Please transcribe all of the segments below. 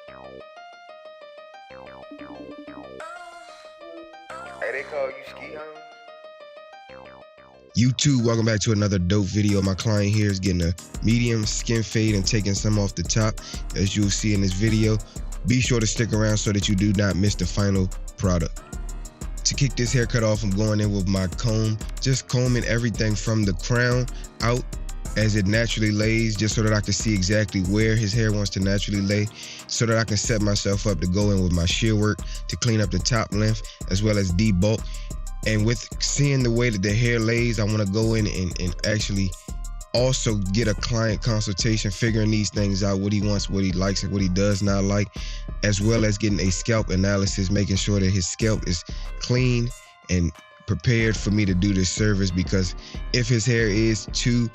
Hey, they call you Ski Home? YouTube, welcome back to another dope video. My client here is getting a medium skin fade and taking some off the top, as you'll see in this video. Be sure to stick around so that you do not miss the final product. To kick this haircut off, I'm going in with my comb, just combing everything from the crown out as it naturally lays, just so that I can see exactly where his hair wants to naturally lay, so that I can set myself up to go in with my shear work to clean up the top length as well as debulk. And with seeing the way that the hair lays, I want to go in and actually also get a client consultation, figuring these things out, what he wants, what he likes, and what he does not like, as well as getting a scalp analysis, making sure that his scalp is clean and prepared for me to do this service. Because if his hair is too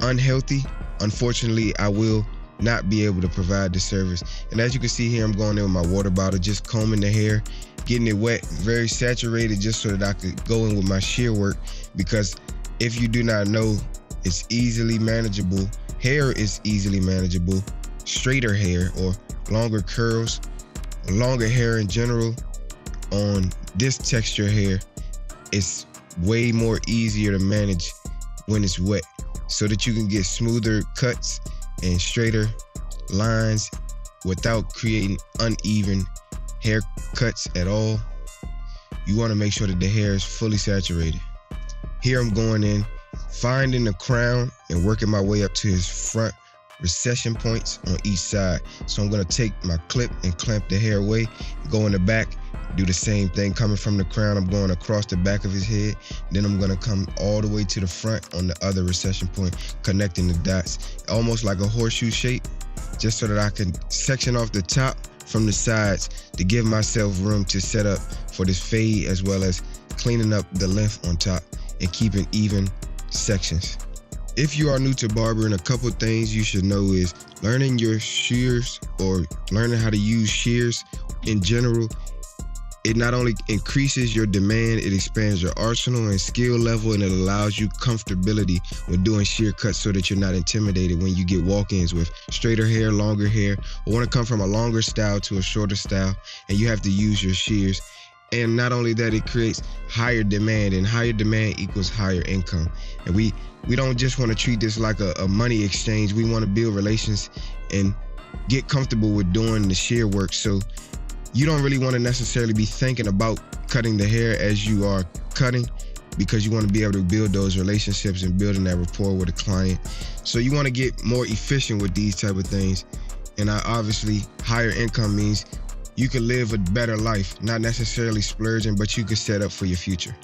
unhealthy, unfortunately, I will not be able to provide the service. And as you can see here, I'm going in with my water bottle, just combing the hair, getting it wet, very saturated, just so that I could go in with my shear work. Because if you do not know, it's easily manageable. Hair is easily manageable. Straighter hair or longer curls, longer hair in general on this texture hair, it's way more easier to manage when it's wet, so that you can get smoother cuts and straighter lines without creating uneven haircuts at all. You want to make sure that the hair is fully saturated. Here I'm going in, finding the crown and working my way up to his front recession points on each side. So I'm going to take my clip and clamp the hair away, go in the back, do the same thing. Coming from the crown, I'm going across the back of his head. Then I'm going to come all the way to the front on the other recession point, connecting the dots, almost like a horseshoe shape, just so that I can section off the top from the sides to give myself room to set up for this fade, as well as cleaning up the length on top and keeping even sections. If you are new to barbering, a couple things you should know is learning your shears, or learning how to use shears in general. It not only increases your demand, it expands your arsenal and skill level, and it allows you comfortability when doing shear cuts, so that you're not intimidated when you get walk-ins with straighter hair, longer hair, or want to come from a longer style to a shorter style, and you have to use your shears. And not only that, it creates higher demand, and higher demand equals higher income. And we don't just want to treat this like a money exchange. We want to build relations and get comfortable with doing the shear work. So you don't really want to necessarily be thinking about cutting the hair as you are cutting, because you want to be able to build those relationships and building that rapport with a client. So you want to get more efficient with these type of things. And obviously, higher income means you can live a better life, not necessarily splurging, but you can set up for your future.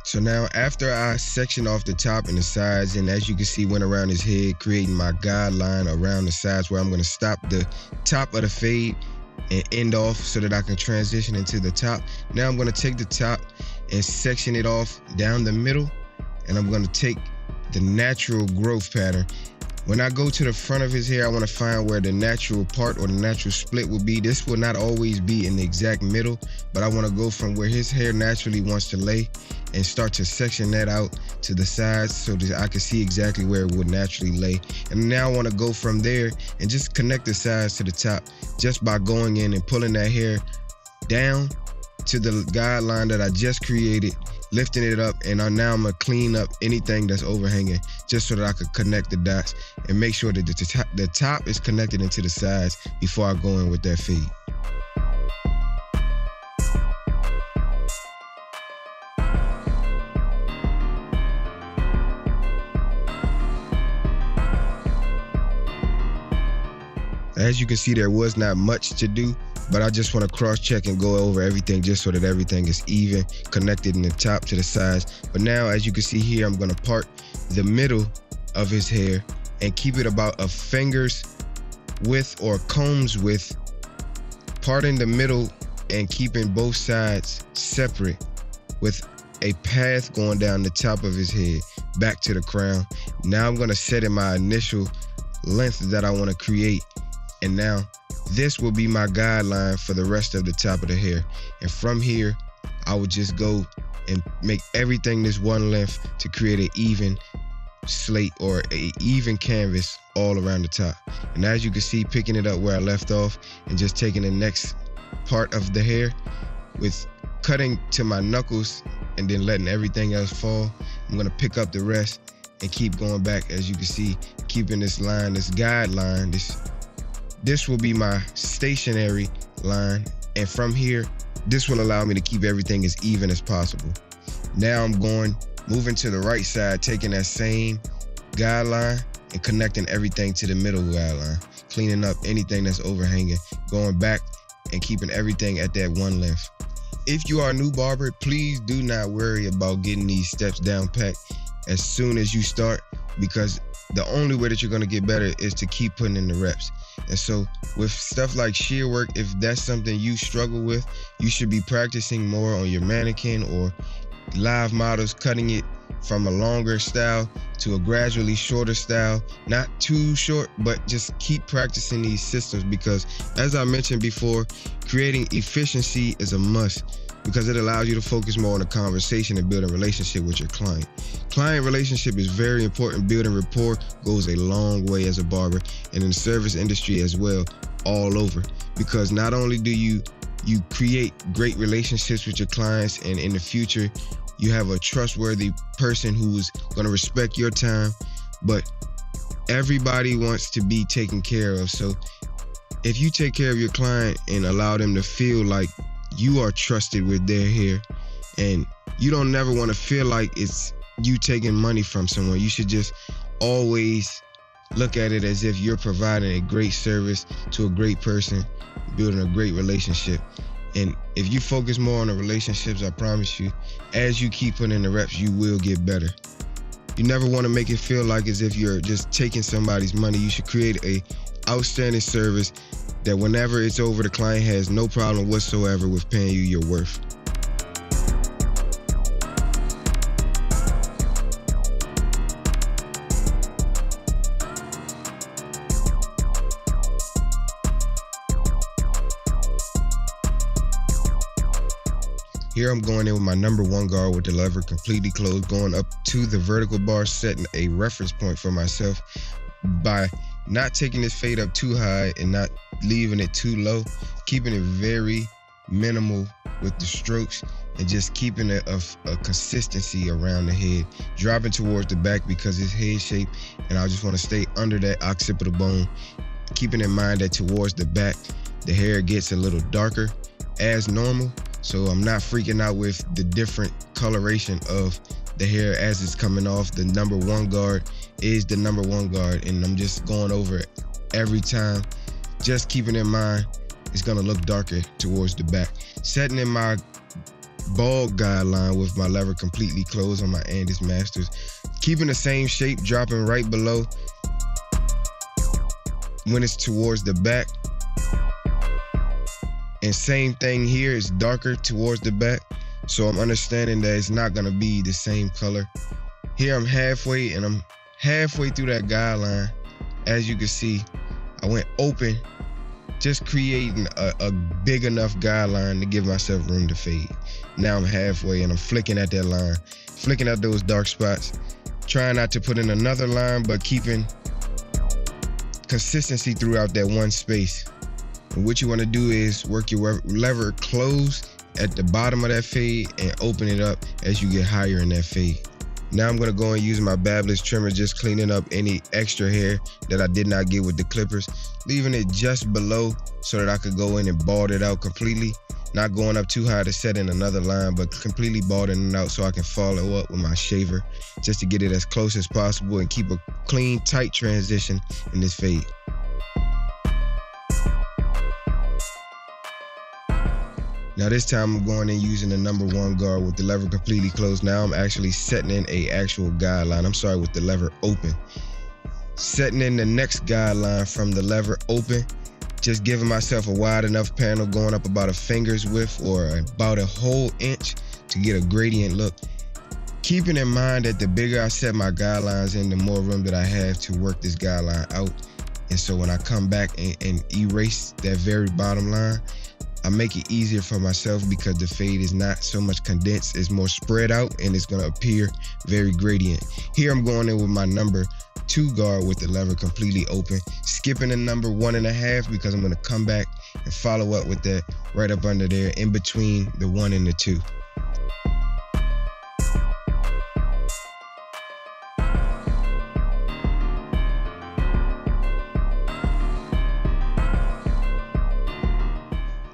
So now, after I section off the top and the sides, and as you can see, went around his head, creating my guideline around the sides where I'm going to stop the top of the fade and end off so that I can transition into the top. Now I'm going to take the top and section it off down the middle, and I'm going to take the natural growth pattern. When I go to the front of his hair, I want to find where the natural part or the natural split will be. This will not always be in the exact middle, but I want to go from where his hair naturally wants to lay and start to section that out to the sides, so that I can see exactly where it would naturally lay. And now I want to go from there and just connect the sides to the top, just by going in and pulling that hair down to the guideline that I just created, lifting it up, and now I'm gonna clean up anything that's overhanging, just so that I could connect the dots and make sure that the top is connected into the sides before I go in with that fade. As you can see, there was not much to do, but I just want to cross-check and go over everything just so that everything is even, connected in the top to the sides. But now, as you can see here, I'm going to part the middle of his hair and keep it about a finger's width or comb's width, parting the middle and keeping both sides separate with a path going down the top of his head back to the crown. Now I'm going to set in my initial length that I want to create, and now this will be my guideline for the rest of the top of the hair. And from here, I would just go and make everything this one length to create an even slate or a even canvas all around the top. And as you can see, picking it up where I left off and just taking the next part of the hair with cutting to my knuckles and then letting everything else fall. I'm gonna pick up the rest and keep going back. As you can see, keeping this line, this guideline, this will be my stationary line. And from here, this will allow me to keep everything as even as possible. Now I'm moving to the right side, taking that same guideline and connecting everything to the middle guideline, cleaning up anything that's overhanging, going back and keeping everything at that one length. If you are a new barber, please do not worry about getting these steps down pat as soon as you start, because the only way that you're gonna get better is to keep putting in the reps. And so with stuff like shear work, if that's something you struggle with, you should be practicing more on your mannequin or live models, cutting it from a longer style to a gradually shorter style. Not too short, but just keep practicing these systems, because as I mentioned before, creating efficiency is a must, because it allows you to focus more on the conversation and build a relationship with your client. Client relationship is very important. Building rapport goes a long way as a barber, and in the service industry as well, all over, because not only do you create great relationships with your clients, and in the future you have a trustworthy person who's going to respect your time, but everybody wants to be taken care of. So if you take care of your client and allow them to feel like you are trusted with their hair, and you don't never want to feel like it's you taking money from someone, you should just always look at it as if you're providing a great service to a great person, building a great relationship. And if you focus more on the relationships, I promise you, as you keep putting in the reps, you will get better. You never want to make it feel like as if you're just taking somebody's money. You should create a outstanding service that whenever it's over, the client has no problem whatsoever with paying you your worth. Here I'm going in with my number 1 guard with the lever completely closed, going up to the vertical bar, setting a reference point for myself by not taking this fade up too high and not leaving it too low, keeping it very minimal with the strokes, and just keeping a consistency around the head, dropping towards the back because it's head shape, and I just want to stay under that occipital bone, keeping in mind that towards the back the hair gets a little darker as normal. So I'm not freaking out with the different coloration of the hair as it's coming off. The number 1 guard is the number 1 guard, and I'm just going over it every time, just keeping in mind it's gonna look darker towards the back. Setting in my bald guideline with my lever completely closed on my Andis Masters, keeping the same shape, dropping right below when it's towards the back. And same thing here, is darker towards the back. So I'm understanding that it's not gonna be the same color. Here I'm halfway, and I'm halfway through that guideline. As you can see, I went open, just creating a big enough guideline to give myself room to fade. Now I'm halfway, and I'm flicking at that line, flicking at those dark spots, trying not to put in another line, but keeping consistency throughout that one space. And what you want to do is work your lever closed at the bottom of that fade and open it up as you get higher in that fade. Now I'm going to go and use my babless trimmer, just cleaning up any extra hair that I did not get with the clippers, leaving it just below so that I could go in and bald it out completely, not going up too high to set in another line, but completely balding it out so I can follow up with my shaver just to get it as close as possible and keep a clean, tight transition in this fade. Now this time I'm going in using the number 1 guard with the lever completely closed. Now I'm actually setting in a actual guideline. I'm sorry, with the lever open. Setting in the next guideline from the lever open. Just giving myself a wide enough panel, going up about a finger's width or about a whole inch to get a gradient look. Keeping in mind that the bigger I set my guidelines in, the more room that I have to work this guideline out. And so when I come back and erase that very bottom line, I make it easier for myself because the fade is not so much condensed, it's more spread out and it's gonna appear very gradient. Here I'm going in with my number 2 guard with the lever completely open, skipping the number 1.5 because I'm gonna come back and follow up with that right up under there in between the 1 and the 2.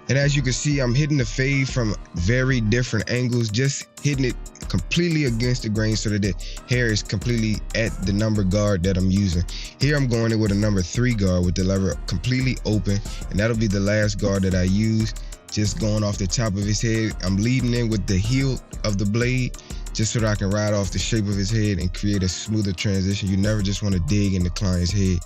And as you can see, I'm hitting the fade from very different angles, just hitting it completely against the grain so that the hair is completely at the number guard that I'm using. Here I'm going in with a number 3 guard with the lever completely open, and that'll be the last guard that I use. Just going off the top of his head, I'm leading in with the heel of the blade just so that I can ride off the shape of his head and create a smoother transition. You never just want to dig in the client's head.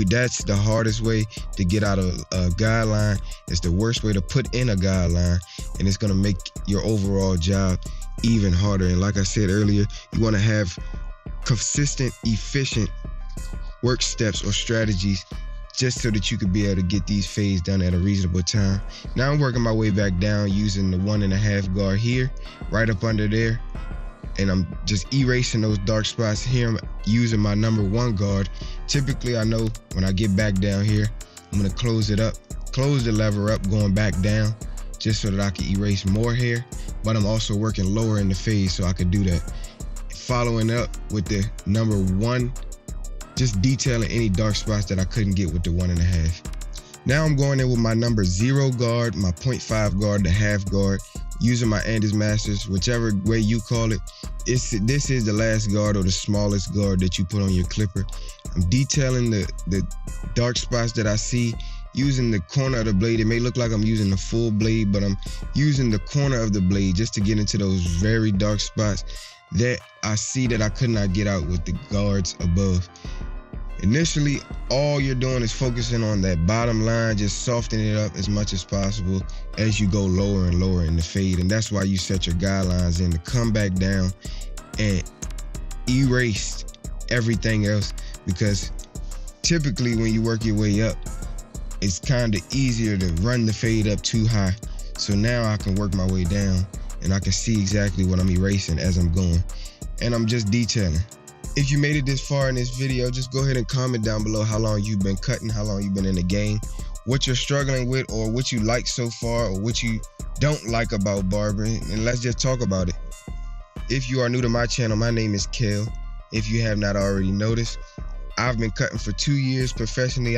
That's the hardest way to get out of a guideline. It's the worst way to put in a guideline, and it's gonna make your overall job even harder. And like I said earlier, you wanna have consistent, efficient work steps or strategies just so that you could be able to get these fades done at a reasonable time. Now I'm working my way back down using the 1.5 guard here, right up under there. And I'm just erasing those dark spots. Here I'm using my number 1 guard. Typically I know when I get back down here, I'm gonna close it up, close the lever up going back down just so that I can erase more hair, but I'm also working lower in the fade so I could do that. Following up with the number 1, just detailing any dark spots that I couldn't get with the 1.5. Now I'm going in with my number 0 guard, my 0.5 guard, the half guard, using my Andes Masters, whichever way you call it. This is the last guard or the smallest guard that you put on your clipper. I'm detailing the dark spots that I see using the corner of the blade. It may look like I'm using the full blade, but I'm using the corner of the blade just to get into those very dark spots that I see that I could not get out with the guards above. Initially, all you're doing is focusing on that bottom line, just softening it up as much as possible as you go lower and lower in the fade. And that's why you set your guidelines in to come back down and erase everything else, because typically when you work your way up, it's kind of easier to run the fade up too high. So now I can work my way down and I can see exactly what I'm erasing as I'm going. And I'm just detailing. If you made it this far in this video, just go ahead and comment down below how long you've been cutting, how long you've been in the game, what you're struggling with, or what you like so far, or what you don't like about barbering, and let's just talk about it. If you are new to my channel, my name is Kel. If you have not already noticed, I've been cutting for 2 years professionally.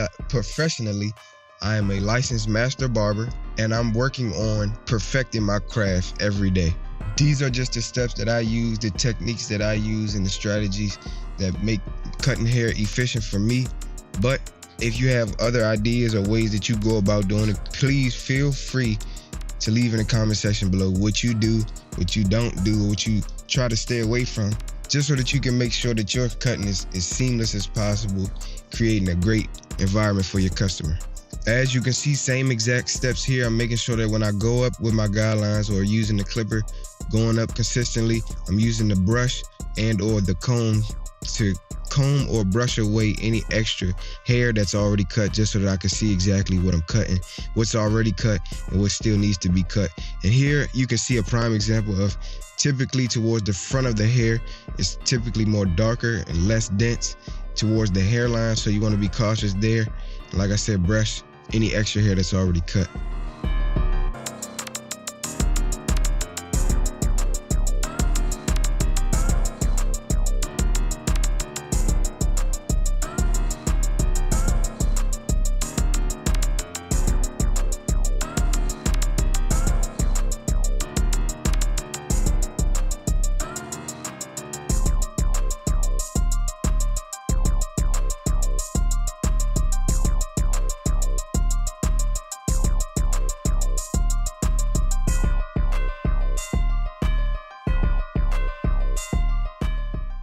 I am a licensed master barber, and I'm working on perfecting my craft every day. These are just the steps that I use, the techniques that I use, and the strategies that make cutting hair efficient for me. But if you have other ideas or ways that you go about doing it, please feel free to leave in the comment section below what you do, what you don't do, what you try to stay away from, just so that you can make sure that your cutting is as seamless as possible, creating a great environment for your customer. As you can see, same exact steps here. I'm making sure that when I go up with my guidelines or using the clipper, going up consistently, I'm using the brush and or the comb to comb or brush away any extra hair that's already cut, just so that I can see exactly what I'm cutting, what's already cut and what still needs to be cut. And here you can see a prime example of typically towards the front of the hair, it's typically more darker and less dense towards the hairline, so you want to be cautious there. Like I said, brush any extra hair that's already cut.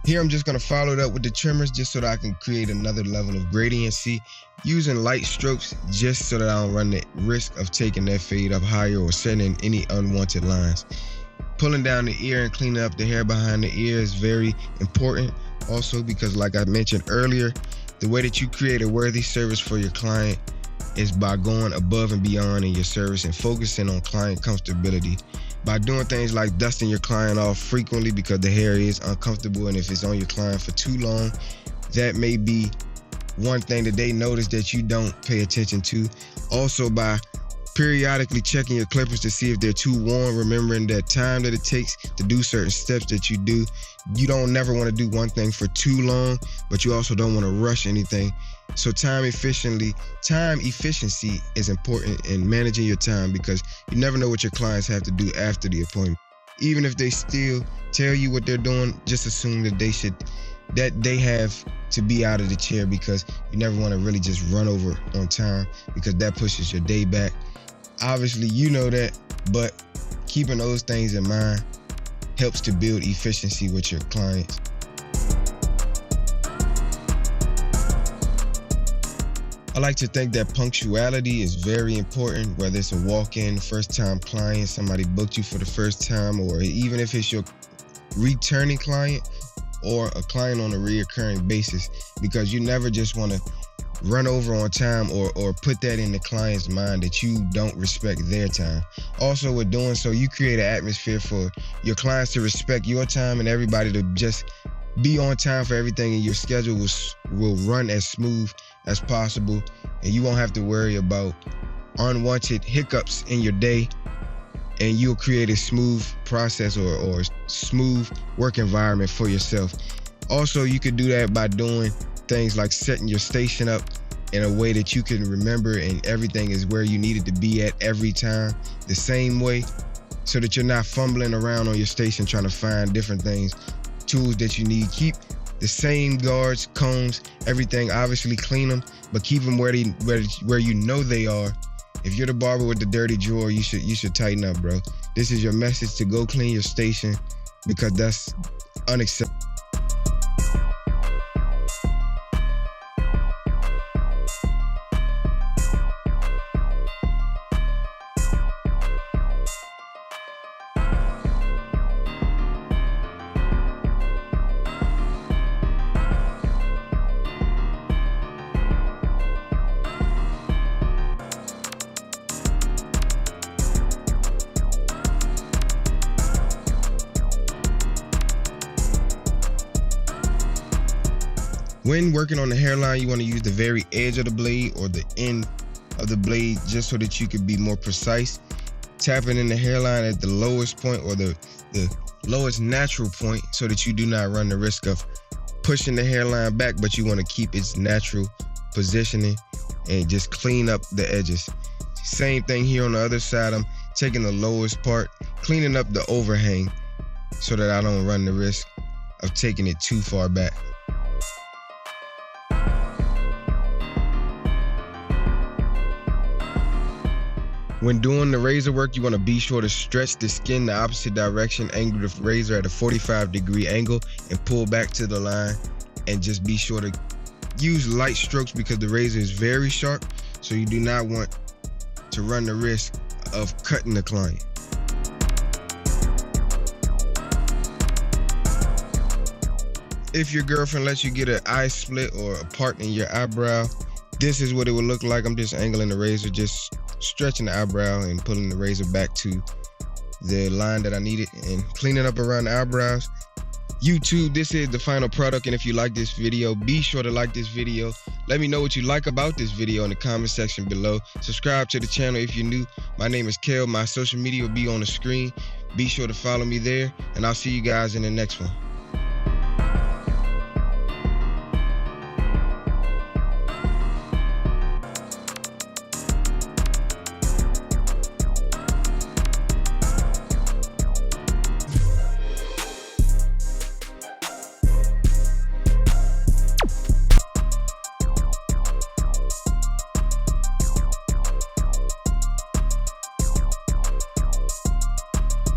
Here I'm just going to follow it up with the trimmers just so that I can create another level of gradiency, using light strokes just so that I don't run the risk of taking that fade up higher or setting any unwanted lines. Pulling down the ear and cleaning up the hair behind the ear is very important also, because like I mentioned earlier, The way that you create a worthy service for your client is by going above and beyond in your service and focusing on client comfortability. By doing things like dusting your client off frequently because the hair is uncomfortable, and if it's on your client for too long, that may be one thing that they notice that you don't pay attention to. Also, by periodically checking your clippers to see if they're too warm, remembering that time that it takes to do certain steps that you do. You don't never want to do one thing for too long, but you also don't want to rush anything. So time efficiency is important in managing your time, because you never know what your clients have to do after the appointment. Even if they still tell you what they're doing, just assume that they have to be out of the chair, because you never want to really just run over on time, because that pushes your day back. Obviously, you know that, but keeping those things in mind helps to build efficiency with your clients. I like to think that punctuality is very important, whether it's a walk-in, first-time client, somebody booked you for the first time, or even if it's your returning client or a client on a reoccurring basis, because you never just want to run over on time or put that in the client's mind that you don't respect their time. Also, with doing so, you create an atmosphere for your clients to respect your time, and everybody to just be on time for everything, and your schedule will run as smooth as possible, and you won't have to worry about unwanted hiccups in your day, and you'll create a smooth process or smooth work environment for yourself. Also, you could do that by doing things like setting your station up in a way that you can remember and everything is where you need it to be at every time the same way, so that you're not fumbling around on your station trying to find different things, tools that you need. Keep the same guards, combs, everything. Obviously clean them, but keep them where you know they are. If you're the barber with the dirty drawer, you should tighten up, bro. This is your message to go clean your station, because that's unacceptable. When working on the hairline, you want to use the very edge of the blade or the end of the blade, just so that you can be more precise. Tapping in the hairline at the lowest point or the lowest natural point, so that you do not run the risk of pushing the hairline back, but you want to keep its natural positioning and just clean up the edges. Same thing here on the other side. I'm taking the lowest part, cleaning up the overhang, so that I don't run the risk of taking it too far back. When doing the razor work, you want to be sure to stretch the skin the opposite direction, angle the razor at a 45-degree angle, and pull back to the line. And just be sure to use light strokes, because the razor is very sharp, so you do not want to run the risk of cutting the client. If your girlfriend lets you get an eye split or a part in your eyebrow, this is what it would look like. I'm just angling the razor, just stretching the eyebrow and pulling the razor back to the line that I needed and cleaning up around the eyebrows. YouTube, this is the final product, and if you like this video, be sure to like this video. Let me know what you like about this video in the comment section below. Subscribe to the channel if you're new. My name is Kel. My social media will be on the screen. Be sure to follow me there, and I'll see you guys in the next one.